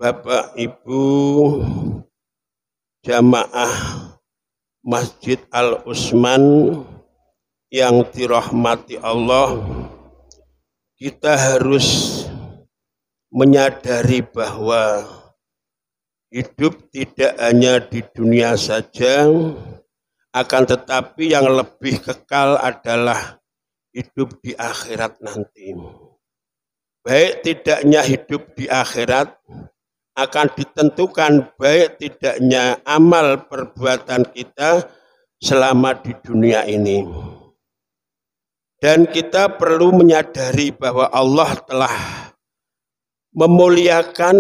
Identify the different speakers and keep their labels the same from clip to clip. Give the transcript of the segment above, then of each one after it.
Speaker 1: Bapak Ibu jamaah Masjid Al-Utsman yang dirahmati Allah, kita harus menyadari bahwa hidup tidak hanya di dunia saja, akan tetapi yang lebih kekal adalah hidup di akhirat nanti. Baik tidaknya hidup di akhirat akan ditentukan baik tidaknya amal perbuatan kita selama di dunia ini. Dan kita perlu menyadari bahwa Allah telah memuliakan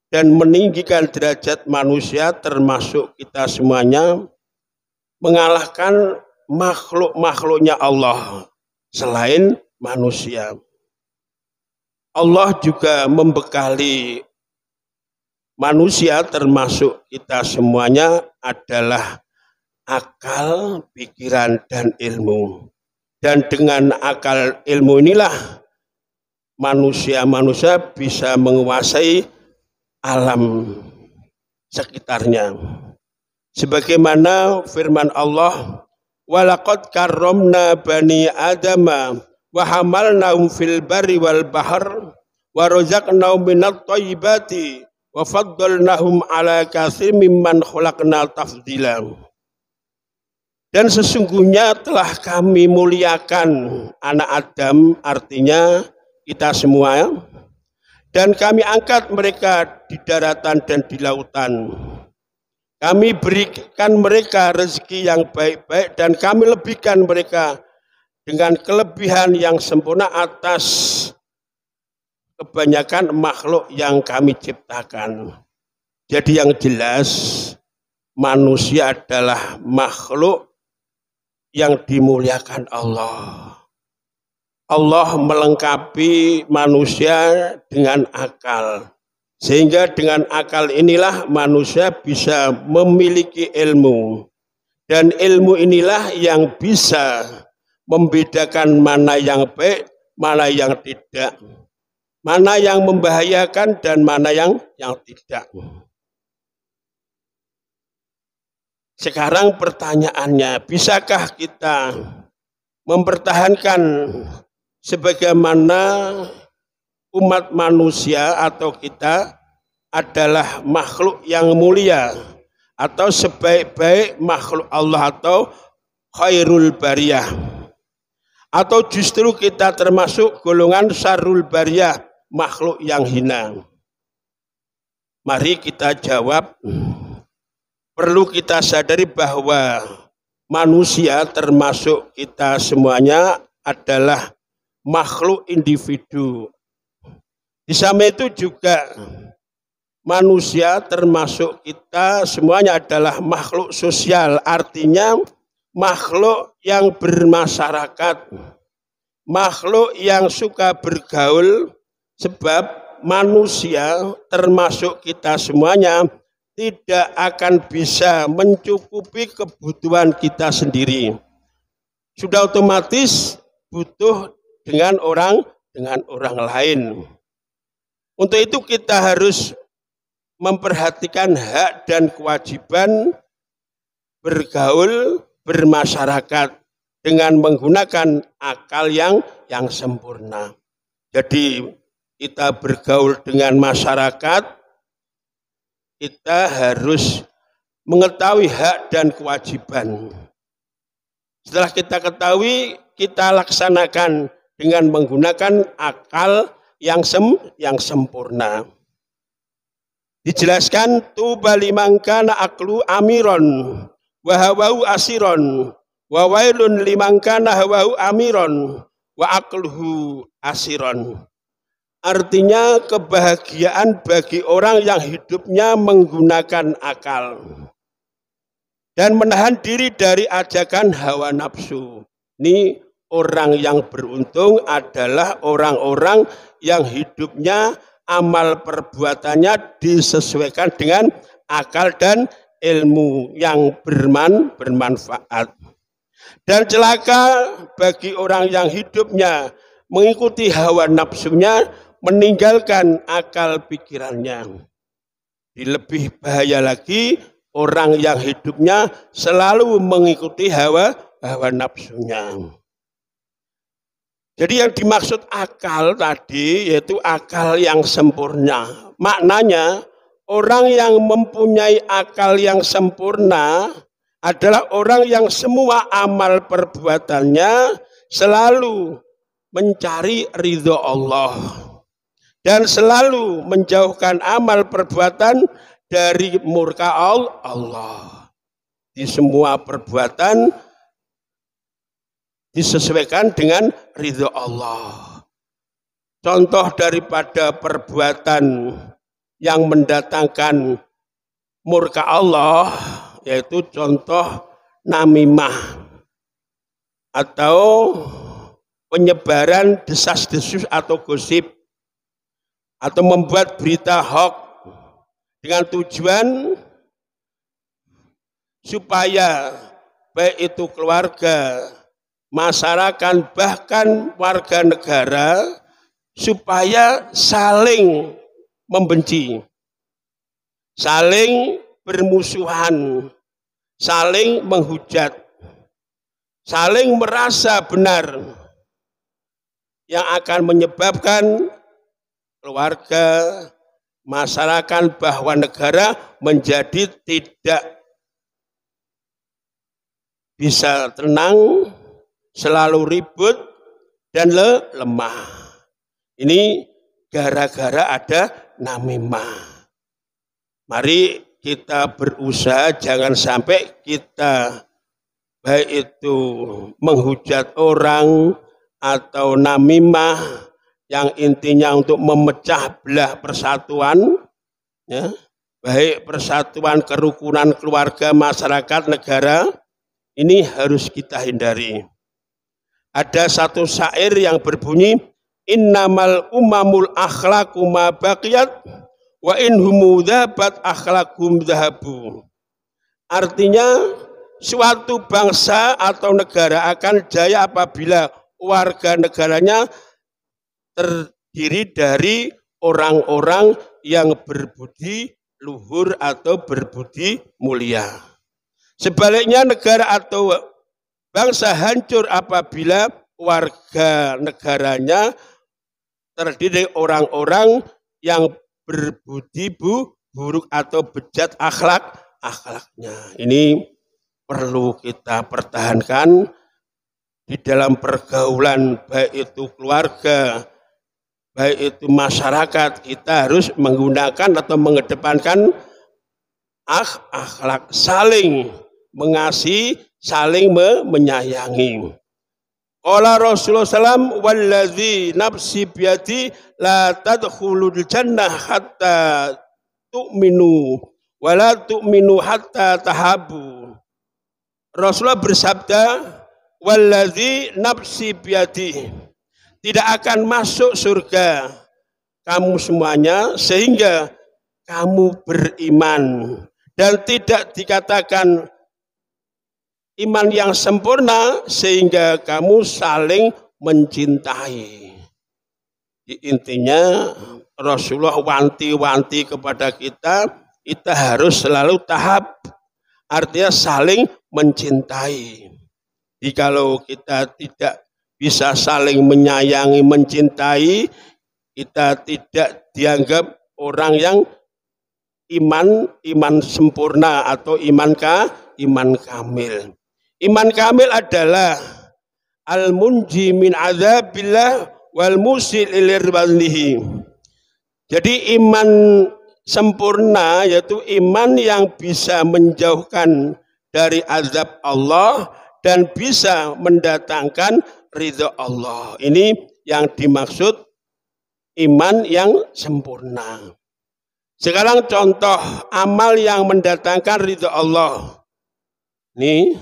Speaker 1: dan meninggikan derajat manusia, termasuk kita semuanya, mengalahkan makhluk-makhluknya Allah selain manusia. Allah juga membekali manusia, termasuk kita semuanya, adalah akal, pikiran, dan ilmu. Dan dengan akal ilmu inilah manusia bisa menguasai alam sekitarnya. Sebagaimana firman Allah, "Walaqad karramna bani Adama wa hamalnahum fil barri wal bahr wa razaqnahum minat thayyibati wa faddalnahum ala katsirin mimman khalaqna tafdila." Dan sesungguhnya telah kami muliakan anak Adam, artinya kita semua, dan kami angkat mereka di daratan dan di lautan. Kami berikan mereka rezeki yang baik-baik dan kami lebihkan mereka dengan kelebihan yang sempurna atas kebanyakan makhluk yang kami ciptakan. Jadi yang jelas, manusia adalah makhluk yang dimuliakan Allah. Allah melengkapi manusia dengan akal. Sehingga dengan akal inilah manusia bisa memiliki ilmu. Dan ilmu inilah yang bisa membedakan mana yang baik, mana yang tidak, mana yang membahayakan dan mana yang tidak. Sekarang pertanyaannya, bisakah kita mempertahankan sebagaimana umat manusia atau kita adalah makhluk yang mulia atau sebaik-baik makhluk Allah atau khairul bariyah? Atau justru kita termasuk golongan syarrul bariyah, makhluk yang hina? Mari kita jawab. Perlu kita sadari bahwa manusia termasuk kita semuanya adalah makhluk individu. Di samping itu juga manusia termasuk kita semuanya adalah makhluk sosial, artinya makhluk yang bermasyarakat, makhluk yang suka bergaul, sebab manusia termasuk kita semuanya tidak akan bisa mencukupi kebutuhan kita sendiri. Sudah otomatis butuh dengan orang lain. Untuk itu kita harus memperhatikan hak dan kewajiban bergaul, bermasyarakat dengan menggunakan akal yang sempurna. Jadi kita bergaul dengan masyarakat, kita harus mengetahui hak dan kewajiban. Setelah kita ketahui, kita laksanakan dengan menggunakan akal yang sempurna. Dijelaskan, tuba liman kana aqlu amiron wa hawahu asiron wa wailun liman kana hawahu amiron wa aqluhu asiron. Artinya kebahagiaan bagi orang yang hidupnya menggunakan akal dan menahan diri dari ajakan hawa nafsu. Ini orang yang beruntung adalah orang-orang yang hidupnya amal perbuatannya disesuaikan dengan akal dan ilmu yang bermanfaat. Dan celaka bagi orang yang hidupnya mengikuti hawa nafsunya, meninggalkan akal pikirannya. Lebih bahaya lagi orang yang hidupnya selalu mengikuti hawa nafsunya. Jadi yang dimaksud akal tadi yaitu akal yang sempurna. Maknanya orang yang mempunyai akal yang sempurna adalah orang yang semua amal perbuatannya selalu mencari ridho Allah dan selalu menjauhkan amal perbuatan dari murka Allah. Di semua perbuatan disesuaikan dengan ridho Allah. Contoh daripada perbuatan yang mendatangkan murka Allah yaitu contoh namimah atau penyebaran desas-desus atau gosip atau membuat berita hoax dengan tujuan supaya baik itu keluarga, masyarakat, bahkan warga negara supaya saling membenci, saling bermusuhan, saling menghujat, saling merasa benar, yang akan menyebabkan keluarga, masyarakat, bahwa negara menjadi tidak bisa tenang, selalu ribut dan lemah. Ini gara-gara ada namimah. Mari kita berusaha jangan sampai kita baik itu menghujat orang atau namimah yang intinya untuk memecah belah persatuan, ya, baik persatuan kerukunan keluarga, masyarakat, negara, ini harus kita hindari. Ada satu syair yang berbunyi, innamal umamul akhlaqu ma baqiyat wa in humu dhabat akhlaqum dhahabu. Artinya suatu bangsa atau negara akan jaya apabila warga negaranya terdiri dari orang-orang yang berbudi luhur atau berbudi mulia. Sebaliknya negara atau bangsa hancur apabila warga negaranya terdiri orang-orang yang berbudi buruk atau bejat akhlaknya. Ini perlu kita pertahankan di dalam pergaulan, baik itu keluarga, baik itu masyarakat. Kita harus menggunakan atau mengedepankan akhlak, saling mengasihi, saling menyayangi. Qala Rasulullah SAW, walladzi nafsi biyadi la tadkhulul jannah hatta tu'minu wa la tu'minu hatta tahabu. Rasulullah bersabda, walladzi nafsi biyadi, tidak akan masuk surga kamu semuanya sehingga kamu beriman, dan tidak dikatakan iman yang sempurna sehingga kamu saling mencintai. Intinya Rasulullah wanti-wanti kepada kita harus selalu tahap, artinya saling mencintai. Jikalau kita tidak bisa saling menyayangi, mencintai, kita tidak dianggap orang yang iman sempurna atau iman kamil. Iman kamil adalah al-munji min adzabillah wal musil ilirwalihi. Jadi iman sempurna yaitu iman yang bisa menjauhkan dari azab Allah dan bisa mendatangkan ridho Allah. Ini yang dimaksud iman yang sempurna. Sekarang contoh amal yang mendatangkan ridho Allah. Ini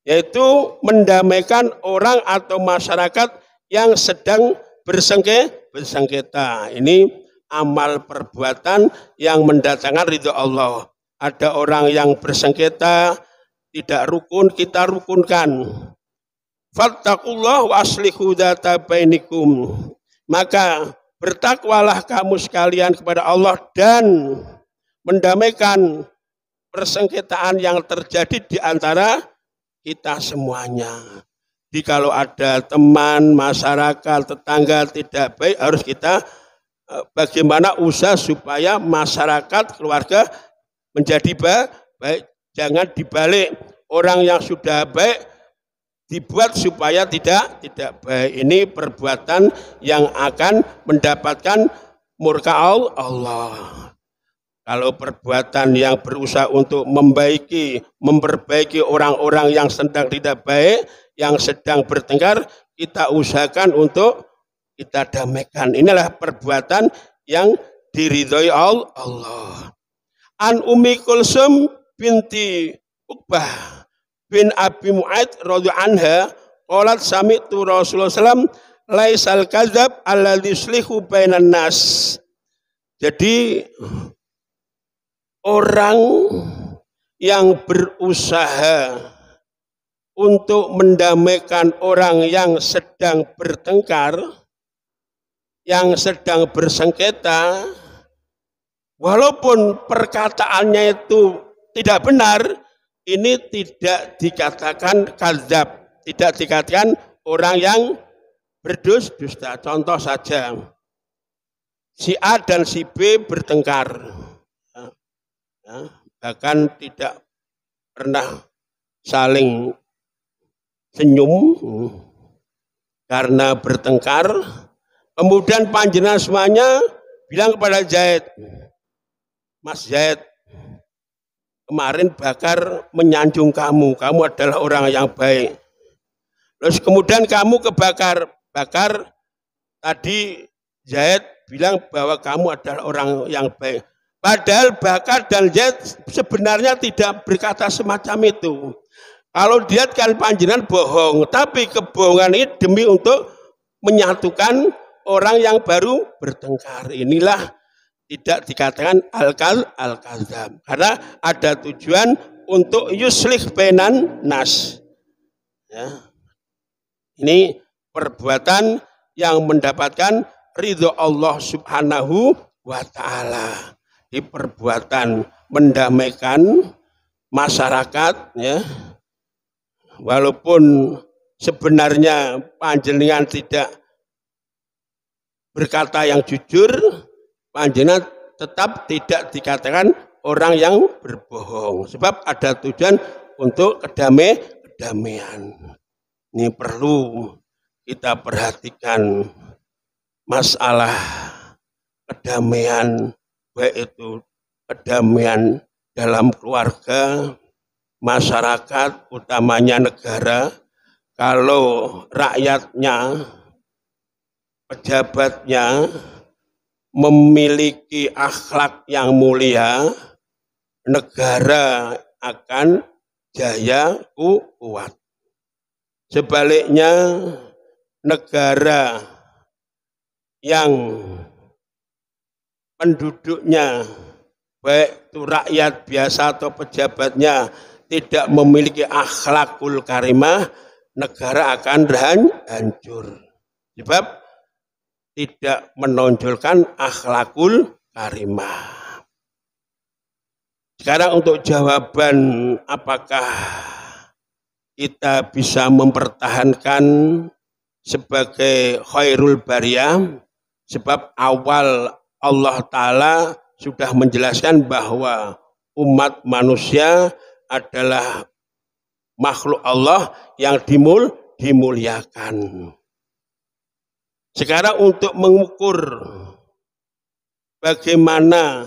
Speaker 1: yaitu mendamaikan orang atau masyarakat yang sedang bersengketa. Ini amal perbuatan yang mendatangkan ridho Allah. Ada orang yang bersengketa, tidak rukun, kita rukunkan. Fattaqullah wa aslihu dzata bainikum. Maka bertakwalah kamu sekalian kepada Allah dan mendamaikan persengketaan yang terjadi di antara kita semuanya. Jadi kalau ada teman, masyarakat, tetangga tidak baik, harus kita bagaimana usaha supaya masyarakat, keluarga menjadi baik. Jangan dibalik, orang yang sudah baik dibuat supaya tidak baik. Ini perbuatan yang akan mendapatkan murka Allah. Kalau perbuatan yang berusaha untuk memperbaiki orang-orang yang sedang tidak baik, yang sedang bertengkar, kita usahakan untuk kita damaikan. Inilah perbuatan yang diridhoi Allah. An Ummi Kulsum binti Uqbah bin Abi Mu'aid radhiyallahu anha qalat sami'tu Rasulullah sallam laisal kadzab alladzi yuslihu bainan nas. Jadi orang yang berusaha untuk mendamaikan orang yang sedang bertengkar, yang sedang bersengketa, walaupun perkataannya itu tidak benar, ini tidak dikatakan kadzab, tidak dikatakan orang yang berdusta. Contoh saja, si A dan si B bertengkar, bahkan tidak pernah saling senyum karena bertengkar. Kemudian panjenengan semuanya bilang kepada Zaid, Mas Zaid, kemarin Bakar menyanjung kamu adalah orang yang baik. Terus kemudian kamu ke Bakar tadi Zaid bilang bahwa kamu adalah orang yang baik. Padahal Bakar dan Zaid sebenarnya tidak berkata semacam itu. Kalau dilihat kan panjenengan bohong, tapi kebohongan ini demi untuk menyatukan orang yang baru bertengkar. Inilah tidak dikatakan al-kadzab, karena ada tujuan untuk yuslih bainan nas. Ya. Ini perbuatan yang mendapatkan ridho Allah Subhanahu wa ta'ala. Ini perbuatan mendamaikan masyarakat, ya. Walaupun sebenarnya panjenengan tidak berkata yang jujur, panjenengan tetap tidak dikatakan orang yang berbohong, sebab ada tujuan untuk kedamaian. Ini perlu kita perhatikan masalah kedamaian, baik itu kedamaian dalam keluarga, masyarakat, utamanya negara. Kalau rakyatnya, pejabatnya memiliki akhlak yang mulia, negara akan jaya kuat. Sebaliknya, negara yang penduduknya, baik itu rakyat biasa atau pejabatnya, tidak memiliki akhlakul karimah, negara akan hancur. Sebab tidak menonjolkan akhlakul karimah. Sekarang untuk jawaban apakah kita bisa mempertahankan sebagai khairul bariyah, sebab awal Allah Ta'ala sudah menjelaskan bahwa umat manusia adalah makhluk Allah yang dimuliakan. Sekarang untuk mengukur bagaimana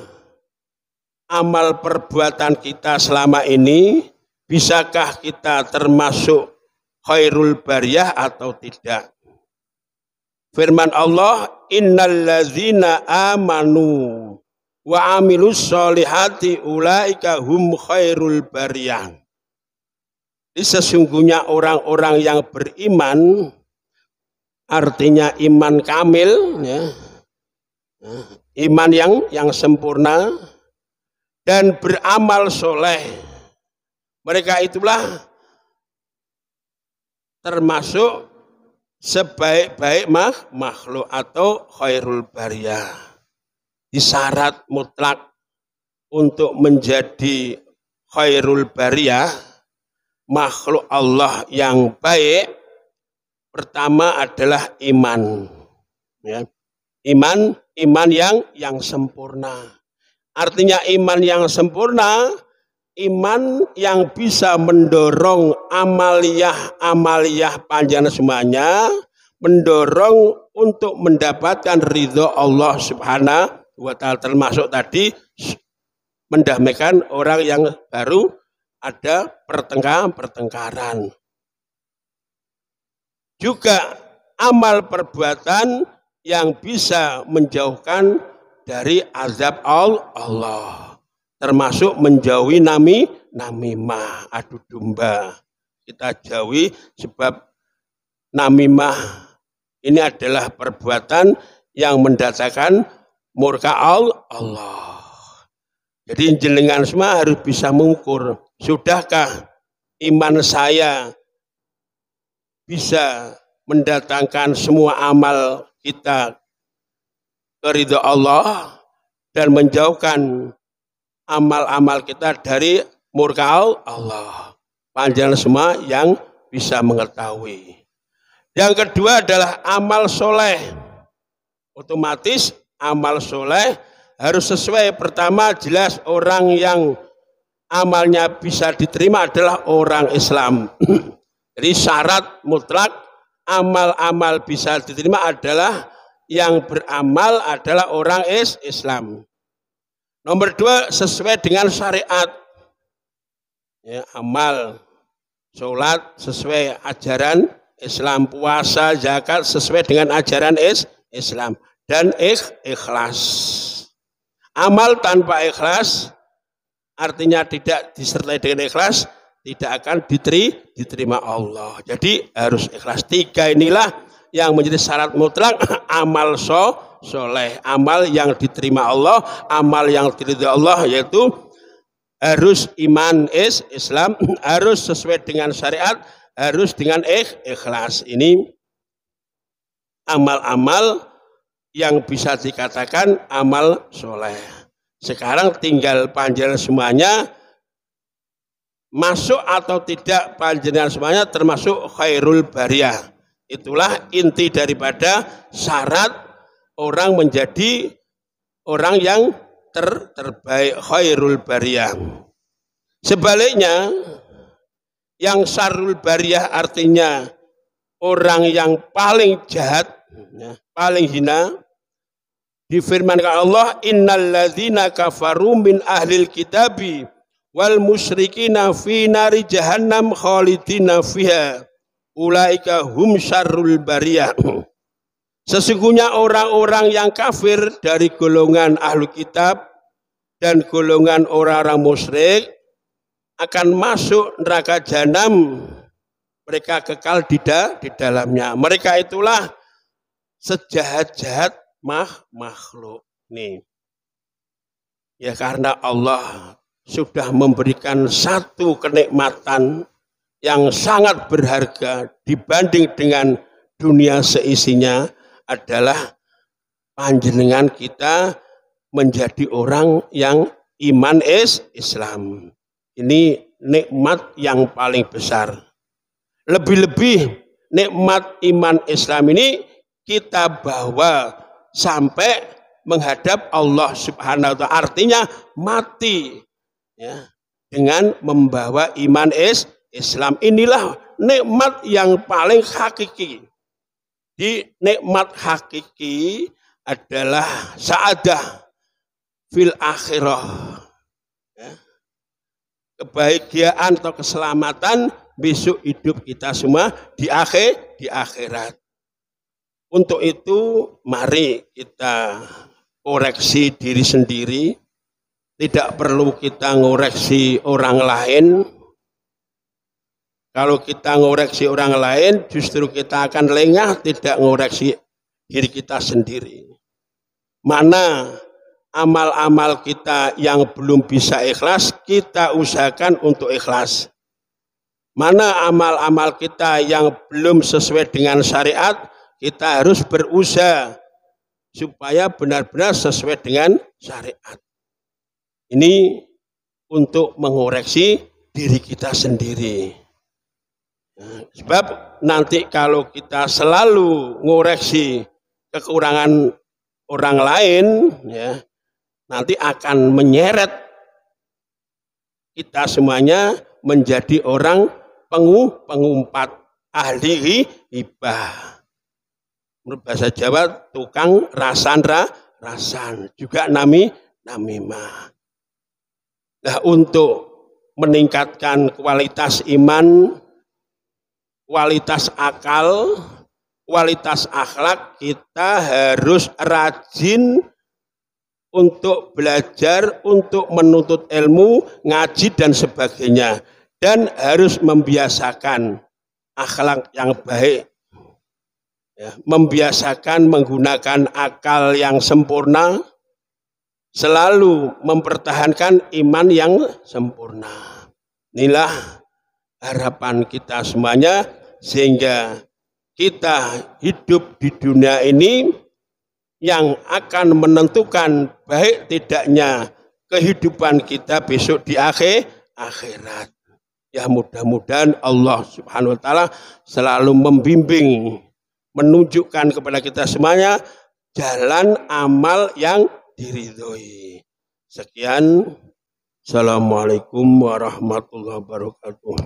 Speaker 1: amal perbuatan kita selama ini, bisakah kita termasuk khairul bariyah atau tidak? Firman Allah, innalladzina amanu wa amilus solihati ulaika hum khairul bariyah. Sesungguhnya orang-orang yang beriman, artinya iman kamil, ya, iman yang sempurna, dan beramal soleh, mereka itulah termasuk sebaik-baik makhluk atau khairul bariyah. Syarat mutlak untuk menjadi khairul bariyah, makhluk Allah yang baik, pertama adalah iman. Ya. Iman yang sempurna. Artinya iman yang sempurna, iman yang bisa mendorong amaliyah panjenengan semuanya, mendorong untuk mendapatkan ridho Allah Subhanahu wa Ta'ala, termasuk tadi mendamaikan orang yang baru ada pertengkaran. Juga amal perbuatan yang bisa menjauhkan dari azab Allah, termasuk menjauhi namimah, adu domba. Kita jauhi, sebab namimah ini adalah perbuatan yang mendatangkan murka Allah. Jadi jenengan semua harus bisa mengukur, sudahkah iman saya bisa mendatangkan semua amal kita keridhaan Allah dan menjauhkan amal-amal kita dari murka Allah. Panjenengan semua yang bisa mengetahui. Yang kedua adalah amal soleh. Otomatis amal soleh harus sesuai. Pertama, jelas orang yang amalnya bisa diterima adalah orang Islam. Jadi syarat mutlak amal-amal bisa diterima adalah yang beramal adalah orang Islam. Nomor dua, sesuai dengan syariat. Ya, amal, sholat sesuai ajaran Islam, puasa, zakat sesuai dengan ajaran Islam, dan ikhlas. Amal tanpa ikhlas, artinya tidak disertai dengan ikhlas, tidak akan diterima Allah. Jadi harus ikhlas. Tiga inilah yang menjadi syarat mutlak amal soleh, amal yang diterima Allah, amal yang diridhai Allah, yaitu harus iman Islam, harus sesuai dengan syariat, harus dengan ikhlas. Ini amal-amal yang bisa dikatakan amal soleh. Sekarang tinggal panjenengan semuanya masuk atau tidak, panjenengan semuanya termasuk khairul bariyah. Itulah inti daripada syarat orang menjadi orang yang terbaik, khairul bariyah. Sebaliknya, yang syarrul bariyah artinya orang yang paling jahat, paling hina, difirmankan Allah, innalladzina kafaru min ahlil kitabi wal musyrikina fi nari jahannam khalidina fiha ulaika hum syarrul bariyah. Sesungguhnya orang-orang yang kafir dari golongan ahlu kitab dan golongan orang-orang musyrik akan masuk neraka jahanam, mereka kekal di dalamnya. Mereka itulah sejahat-jahat makhluk. Nih, ya karena Allah sudah memberikan satu kenikmatan yang sangat berharga dibanding dengan dunia seisinya, adalah panjenengan kita menjadi orang yang iman Islam. Ini nikmat yang paling besar. Lebih-lebih nikmat iman Islam ini kita bawa sampai menghadap Allah Subhanahu wa Ta'ala. Artinya mati, ya, dengan membawa iman Islam. Inilah nikmat yang paling hakiki. Di nikmat hakiki adalah sa'adah fil akhirah, ya, kebahagiaan atau keselamatan besok hidup kita semua di akhirat. Untuk itu mari kita koreksi diri sendiri, tidak perlu kita ngoreksi orang lain. Kalau kita ngoreksi orang lain, justru kita akan lengah, tidak ngoreksi diri kita sendiri. Mana amal-amal kita yang belum bisa ikhlas, kita usahakan untuk ikhlas. Mana amal-amal kita yang belum sesuai dengan syariat, kita harus berusaha supaya benar-benar sesuai dengan syariat. Ini untuk mengoreksi diri kita sendiri. Sebab nanti kalau kita selalu ngoreksi kekurangan orang lain, ya, nanti akan menyeret kita semuanya menjadi orang pengumpat, ahli hibah. Menurut bahasa Jawa, tukang rasan, juga namimah. Nah, untuk meningkatkan kualitas iman, kualitas akal, kualitas akhlak, kita harus rajin untuk belajar, untuk menuntut ilmu, ngaji dan sebagainya. Dan harus membiasakan akhlak yang baik. Ya, membiasakan menggunakan akal yang sempurna, selalu mempertahankan iman yang sempurna. Inilah harapan kita semuanya, sehingga kita hidup di dunia ini yang akan menentukan baik tidaknya kehidupan kita besok di akhirat. Ya, mudah-mudahan Allah Subhanahu wa taala selalu membimbing, menunjukkan kepada kita semuanya jalan amal yang diridhoi. Sekian. Assalamualaikum warahmatullahi wabarakatuh.